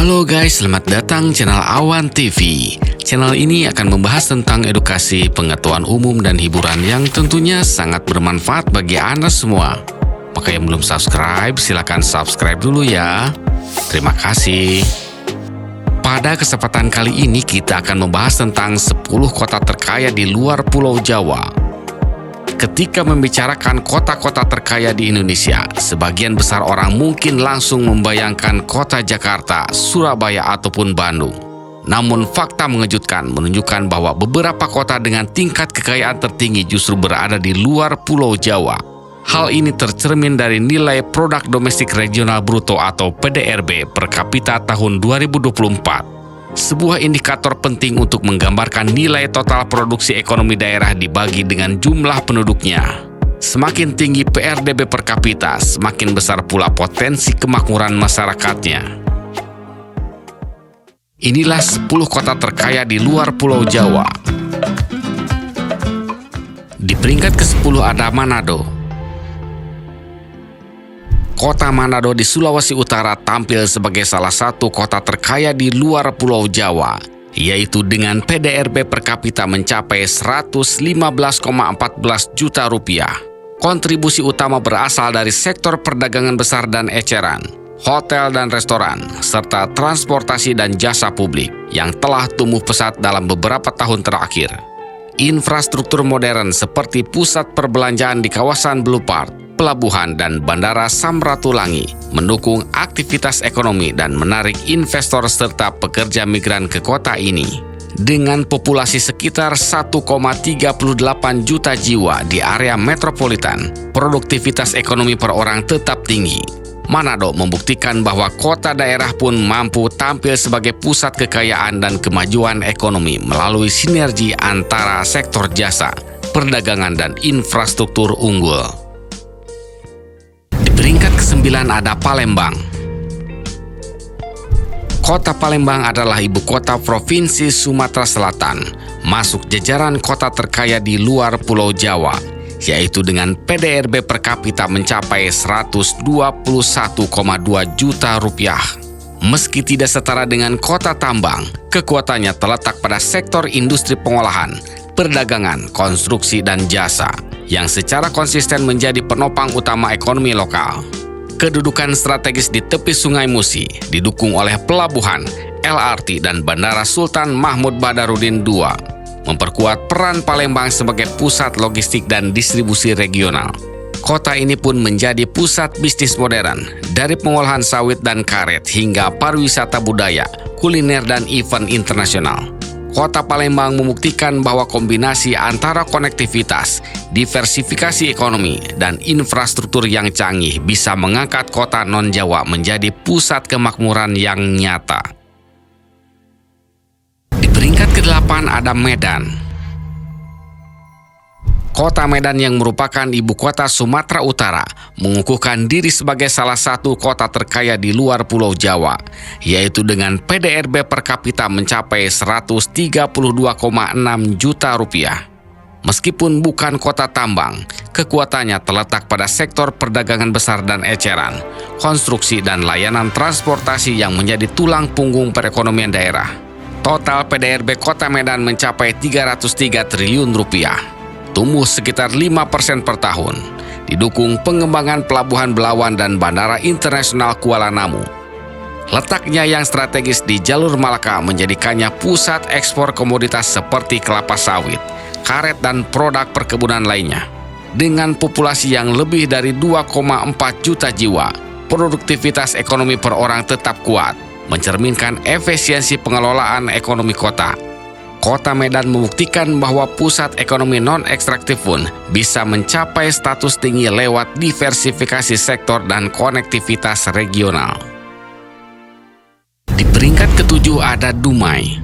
Halo guys, selamat datang channel Awan TV. Channel ini akan membahas tentang edukasi, pengetahuan umum, dan hiburan yang tentunya sangat bermanfaat bagi Anda semua. Maka yang belum subscribe, silakan subscribe dulu ya. Terima kasih. Pada kesempatan kali ini kita akan membahas tentang 10 kota terkaya di luar Pulau Jawa. Ketika membicarakan kota-kota terkaya di Indonesia, sebagian besar orang mungkin langsung membayangkan kota Jakarta, Surabaya, ataupun Bandung. Namun fakta mengejutkan menunjukkan bahwa beberapa kota dengan tingkat kekayaan tertinggi justru berada di luar Pulau Jawa. Hal ini tercermin dari nilai Produk Domestik Regional Bruto atau PDRB per kapita tahun 2024. Sebuah indikator penting untuk menggambarkan nilai total produksi ekonomi daerah dibagi dengan jumlah penduduknya. Semakin tinggi PRDB per kapita, semakin besar pula potensi kemakmuran masyarakatnya. Inilah 10 kota terkaya di luar Pulau Jawa. Di peringkat ke-10 ada Manado. Kota Manado di Sulawesi Utara tampil sebagai salah satu kota terkaya di luar Pulau Jawa, yaitu dengan PDRB per kapita mencapai 115,14 juta rupiah. Kontribusi utama berasal dari sektor perdagangan besar dan eceran, hotel dan restoran, serta transportasi dan jasa publik yang telah tumbuh pesat dalam beberapa tahun terakhir. Infrastruktur modern seperti pusat perbelanjaan di kawasan Blue Park, pelabuhan, dan bandara Samratulangi mendukung aktivitas ekonomi dan menarik investor serta pekerja migran ke kota ini. Dengan populasi sekitar 1,38 juta jiwa di area metropolitan, produktivitas ekonomi per orang tetap tinggi. Manado membuktikan bahwa kota daerah pun mampu tampil sebagai pusat kekayaan dan kemajuan ekonomi melalui sinergi antara sektor jasa, perdagangan, dan infrastruktur unggul. Peringkat ke-9 ada Palembang. Kota Palembang adalah ibu kota Provinsi Sumatera Selatan, masuk jajaran kota terkaya di luar Pulau Jawa, yaitu dengan PDRB per kapita mencapai 121,2 juta rupiah. Meski tidak setara dengan kota tambang, kekuatannya terletak pada sektor industri pengolahan, perdagangan, konstruksi, dan jasa, yang secara konsisten menjadi penopang utama ekonomi lokal. Kedudukan strategis di tepi Sungai Musi didukung oleh pelabuhan, LRT, dan Bandara Sultan Mahmud Badarudin II, memperkuat peran Palembang sebagai pusat logistik dan distribusi regional. Kota ini pun menjadi pusat bisnis modern, dari pengolahan sawit dan karet hingga pariwisata budaya, kuliner, dan event internasional. Kota Palembang membuktikan bahwa kombinasi antara konektivitas, diversifikasi ekonomi, dan infrastruktur yang canggih bisa mengangkat kota non-Jawa menjadi pusat kemakmuran yang nyata. Di peringkat ke-8 ada Medan. Kota Medan yang merupakan ibu kota Sumatera Utara mengukuhkan diri sebagai salah satu kota terkaya di luar Pulau Jawa, yaitu dengan PDRB per kapita mencapai 132,6 juta rupiah. Meskipun bukan kota tambang, kekuatannya terletak pada sektor perdagangan besar dan eceran, konstruksi, dan layanan transportasi yang menjadi tulang punggung perekonomian daerah. Total PDRB Kota Medan mencapai 303 triliun rupiah. Tumbuh sekitar 5% per tahun, didukung pengembangan Pelabuhan Belawan dan Bandara Internasional Kuala Namu. Letaknya yang strategis di jalur Malaka menjadikannya pusat ekspor komoditas seperti kelapa sawit, karet, dan produk perkebunan lainnya. Dengan populasi yang lebih dari 2,4 juta jiwa, produktivitas ekonomi per orang tetap kuat, mencerminkan efisiensi pengelolaan ekonomi kota. Kota Medan membuktikan bahwa pusat ekonomi non-ekstraktif pun bisa mencapai status tinggi lewat diversifikasi sektor dan konektivitas regional. Di peringkat ke-7 ada Dumai.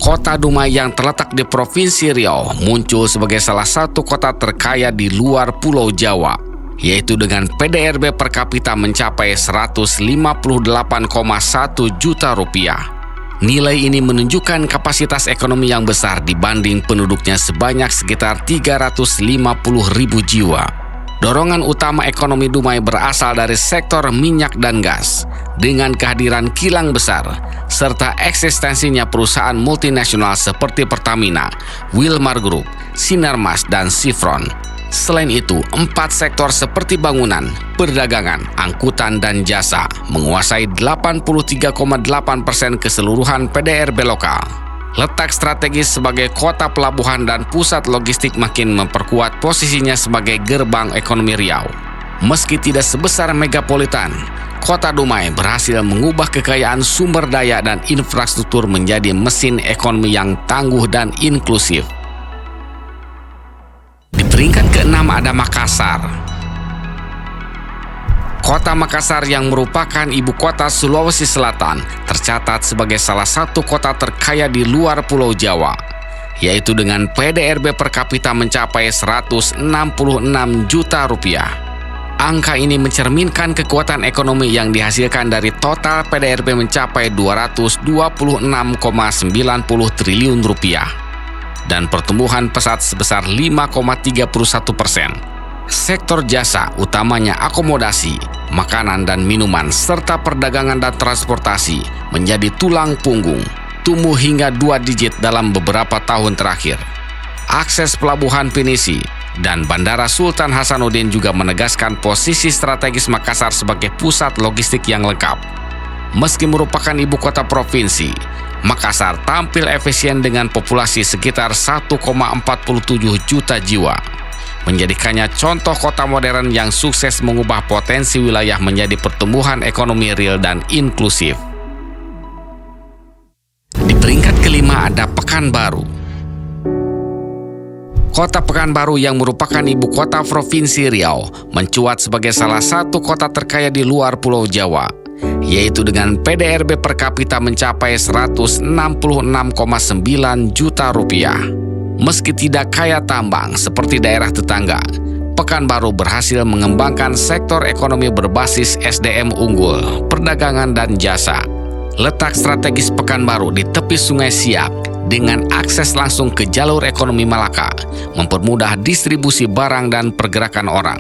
Kota Dumai yang terletak di Provinsi Riau muncul sebagai salah satu kota terkaya di luar Pulau Jawa, yaitu dengan PDRB per kapita mencapai 158,1 juta rupiah. Nilai ini menunjukkan kapasitas ekonomi yang besar dibanding penduduknya sebanyak sekitar 350.000 jiwa. Dorongan utama ekonomi Dumai berasal dari sektor minyak dan gas, dengan kehadiran kilang besar, serta eksistensinya perusahaan multinasional seperti Pertamina, Wilmar Group, Sinarmas, dan Chevron. Selain itu, 4 sektor seperti bangunan, perdagangan, angkutan, dan jasa menguasai 83,8% keseluruhan PDRB lokal. Letak strategis sebagai kota pelabuhan dan pusat logistik makin memperkuat posisinya sebagai gerbang ekonomi Riau. Meski tidak sebesar megapolitan, Kota Dumai berhasil mengubah kekayaan sumber daya dan infrastruktur menjadi mesin ekonomi yang tangguh dan inklusif. Di peringkat ke-6 ada Makassar. Kota Makassar yang merupakan ibu kota Sulawesi Selatan tercatat sebagai salah satu kota terkaya di luar Pulau Jawa, yaitu dengan PDRB per kapita mencapai 166 juta rupiah. Angka ini mencerminkan kekuatan ekonomi yang dihasilkan dari total PDRB mencapai 226,90 triliun rupiah dan pertumbuhan pesat sebesar 5,31%. Sektor jasa, utamanya akomodasi, makanan dan minuman, serta perdagangan dan transportasi menjadi tulang punggung, tumbuh hingga 2 digit dalam beberapa tahun terakhir. Akses pelabuhan Pinisi dan Bandara Sultan Hasanuddin juga menegaskan posisi strategis Makassar sebagai pusat logistik yang lengkap. Meski merupakan ibu kota provinsi, Makassar tampil efisien dengan populasi sekitar 1,47 juta jiwa, menjadikannya contoh kota modern yang sukses mengubah potensi wilayah menjadi pertumbuhan ekonomi real dan inklusif. Di peringkat ke-5 ada Pekanbaru. Kota Pekanbaru yang merupakan ibu kota Provinsi Riau mencuat sebagai salah satu kota terkaya di luar Pulau Jawa, yaitu dengan PDRB per kapita mencapai 166,9 juta rupiah. Meski tidak kaya tambang seperti daerah tetangga, Pekanbaru berhasil mengembangkan sektor ekonomi berbasis SDM unggul, perdagangan, dan jasa. Letak strategis Pekanbaru di tepi Sungai Siak dengan akses langsung ke jalur ekonomi Malaka mempermudah distribusi barang dan pergerakan orang.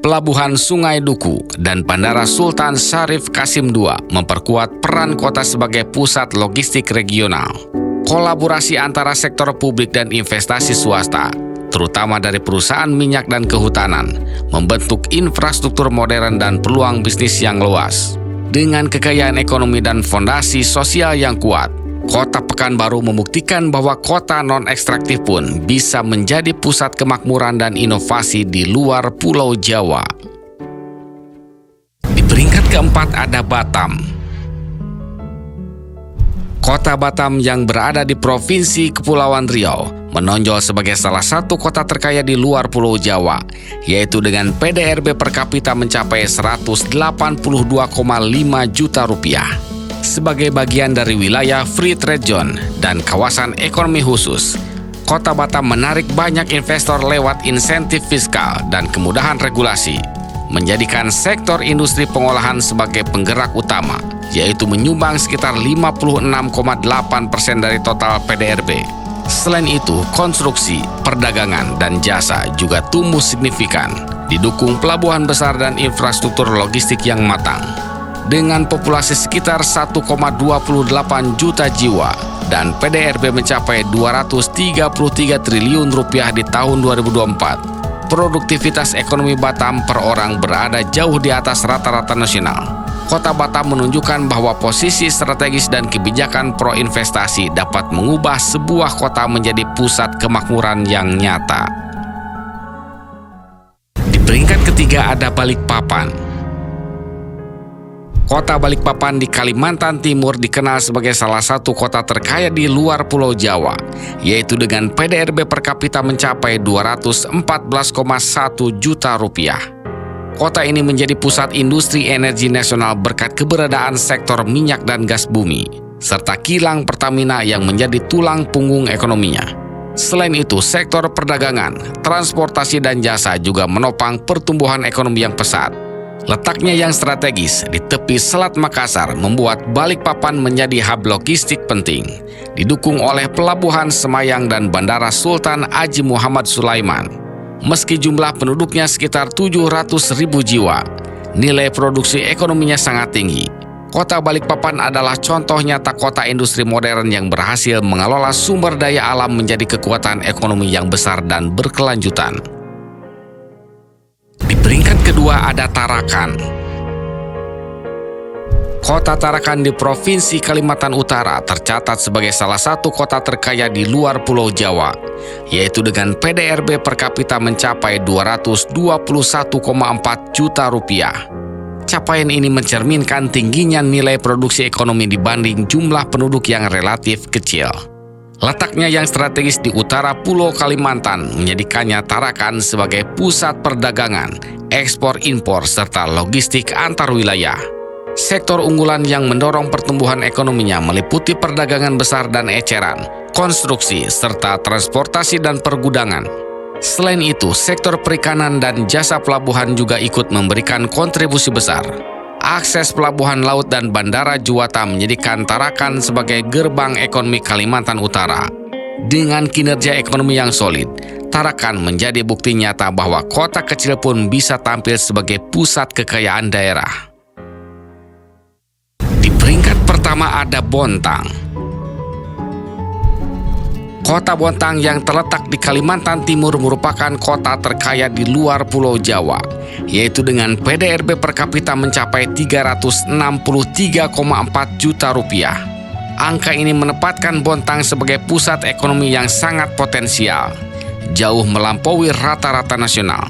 Pelabuhan Sungai Duku dan Bandara Sultan Syarif Kasim II memperkuat peran kota sebagai pusat logistik regional. Kolaborasi antara sektor publik dan investasi swasta, terutama dari perusahaan minyak dan kehutanan, membentuk infrastruktur modern dan peluang bisnis yang luas. Dengan kekayaan ekonomi dan fondasi sosial yang kuat, Kota Pekanbaru membuktikan bahwa kota non-ekstraktif pun bisa menjadi pusat kemakmuran dan inovasi di luar Pulau Jawa. Di peringkat ke-4 ada Batam. Kota Batam yang berada di Provinsi Kepulauan Riau menonjol sebagai salah satu kota terkaya di luar Pulau Jawa, yaitu dengan PDRB per kapita mencapai 182,5 juta rupiah. Sebagai bagian dari wilayah Free Trade Zone dan kawasan ekonomi khusus, Kota Batam menarik banyak investor lewat insentif fiskal dan kemudahan regulasi, menjadikan sektor industri pengolahan sebagai penggerak utama, yaitu menyumbang sekitar 56,8% dari total PDRB. Selain itu, konstruksi, perdagangan, dan jasa juga tumbuh signifikan, didukung pelabuhan besar dan infrastruktur logistik yang matang. Dengan populasi sekitar 1,28 juta jiwa dan PDRB mencapai 233 triliun rupiah di tahun 2024, produktivitas ekonomi Batam per orang berada jauh di atas rata-rata nasional. Kota Batam menunjukkan bahwa posisi strategis dan kebijakan pro-investasi dapat mengubah sebuah kota menjadi pusat kemakmuran yang nyata. Di peringkat ketiga ada Balikpapan. Kota Balikpapan di Kalimantan Timur dikenal sebagai salah satu kota terkaya di luar Pulau Jawa, yaitu dengan PDRB per kapita mencapai 214,1 juta rupiah. Kota ini menjadi pusat industri energi nasional berkat keberadaan sektor minyak dan gas bumi, serta kilang Pertamina yang menjadi tulang punggung ekonominya. Selain itu, sektor perdagangan, transportasi, dan jasa juga menopang pertumbuhan ekonomi yang pesat. Letaknya yang strategis di tepi Selat Makassar membuat Balikpapan menjadi hub logistik penting, didukung oleh Pelabuhan Semayang dan Bandara Sultan Haji Muhammad Sulaiman. Meski jumlah penduduknya sekitar 700.000 jiwa, nilai produksi ekonominya sangat tinggi. Kota Balikpapan adalah contoh nyata kota industri modern yang berhasil mengelola sumber daya alam menjadi kekuatan ekonomi yang besar dan berkelanjutan. Di peringkat kedua ada Tarakan. Kota Tarakan di Provinsi Kalimantan Utara tercatat sebagai salah satu kota terkaya di luar Pulau Jawa, yaitu dengan PDRB per kapita mencapai 221,4 juta rupiah. Capaian ini mencerminkan tingginya nilai produksi ekonomi dibanding jumlah penduduk yang relatif kecil. Letaknya yang strategis di utara Pulau Kalimantan menjadikannya Tarakan sebagai pusat perdagangan, ekspor-impor, serta logistik antar wilayah. Sektor unggulan yang mendorong pertumbuhan ekonominya meliputi perdagangan besar dan eceran, konstruksi, serta transportasi dan pergudangan. Selain itu, sektor perikanan dan jasa pelabuhan juga ikut memberikan kontribusi besar. Akses pelabuhan laut dan bandara Juwata menjadikan Tarakan sebagai gerbang ekonomi Kalimantan Utara. Dengan kinerja ekonomi yang solid, Tarakan menjadi bukti nyata bahwa kota kecil pun bisa tampil sebagai pusat kekayaan daerah. Di peringkat pertama ada Bontang. Kota Bontang yang terletak di Kalimantan Timur merupakan kota terkaya di luar Pulau Jawa, yaitu dengan PDRB per kapita mencapai 363,4 juta rupiah. Angka ini menempatkan Bontang sebagai pusat ekonomi yang sangat potensial, jauh melampaui rata-rata nasional.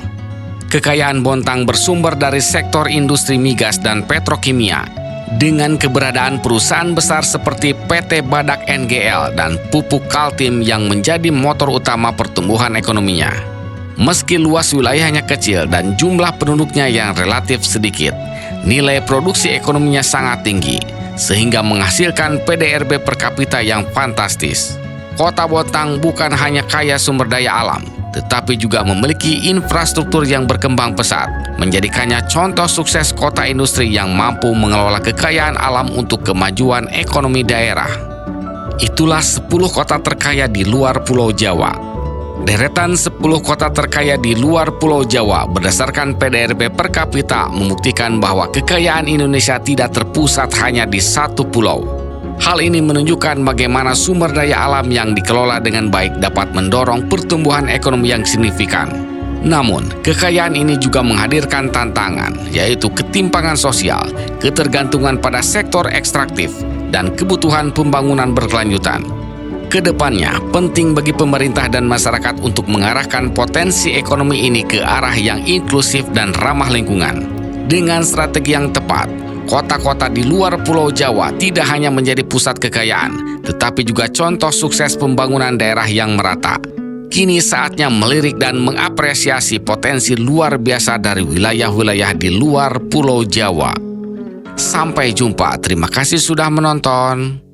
Kekayaan Bontang bersumber dari sektor industri migas dan petrokimia, dengan keberadaan perusahaan besar seperti PT Badak NGL dan Pupuk Kaltim yang menjadi motor utama pertumbuhan ekonominya. Meski luas wilayahnya kecil dan jumlah penduduknya yang relatif sedikit, nilai produksi ekonominya sangat tinggi, sehingga menghasilkan PDRB per kapita yang fantastis. Kota Bontang bukan hanya kaya sumber daya alam, tetapi juga memiliki infrastruktur yang berkembang pesat, menjadikannya contoh sukses kota industri yang mampu mengelola kekayaan alam untuk kemajuan ekonomi daerah. Itulah 10 kota terkaya di luar Pulau Jawa. Deretan 10 kota terkaya di luar Pulau Jawa berdasarkan PDRB per kapita membuktikan bahwa kekayaan Indonesia tidak terpusat hanya di satu pulau. Hal ini menunjukkan bagaimana sumber daya alam yang dikelola dengan baik dapat mendorong pertumbuhan ekonomi yang signifikan. Namun, kekayaan ini juga menghadirkan tantangan, yaitu ketimpangan sosial, ketergantungan pada sektor ekstraktif, dan kebutuhan pembangunan berkelanjutan. Kedepannya, penting bagi pemerintah dan masyarakat untuk mengarahkan potensi ekonomi ini ke arah yang inklusif dan ramah lingkungan. Dengan strategi yang tepat, kota-kota di luar Pulau Jawa tidak hanya menjadi pusat kekayaan, tetapi juga contoh sukses pembangunan daerah yang merata. Kini saatnya melirik dan mengapresiasi potensi luar biasa dari wilayah-wilayah di luar Pulau Jawa. Sampai jumpa, terima kasih sudah menonton.